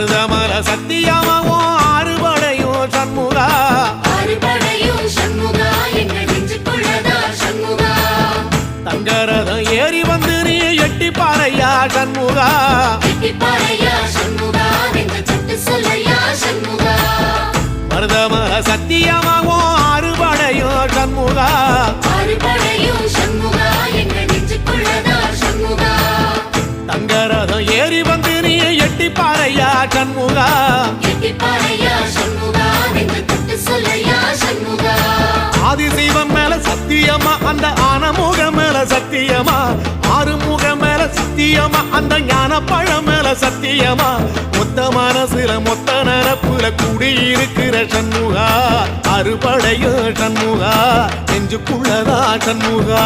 மருதமல சத்தியமாவும் ஆறுபடையும் சண்முகா தங்கரதம் ஏறி வந்து நீ எட்டி பாறையா சண்முகா மருதமல சத்தியமாவும் ஆறுபடையும் சண்முகா தங்கரதம் ஏறி வந்து நீ எட்டி பாறையா சண்முகா ஆதிசைவம் மேல சத்தியமா அந்த ஆனமுகம் மேல சத்தியமா ஆறுமுகம் மேல சத்தியமா அந்த ஞான பழம் மேல சத்தியமா மொத்த மனசுல மொத்த நரப்புல கூடியிருக்கிற சண்முகா அறுபடையும் சண்முகா நெஞ்சுக்குள்ளதா சண்முகா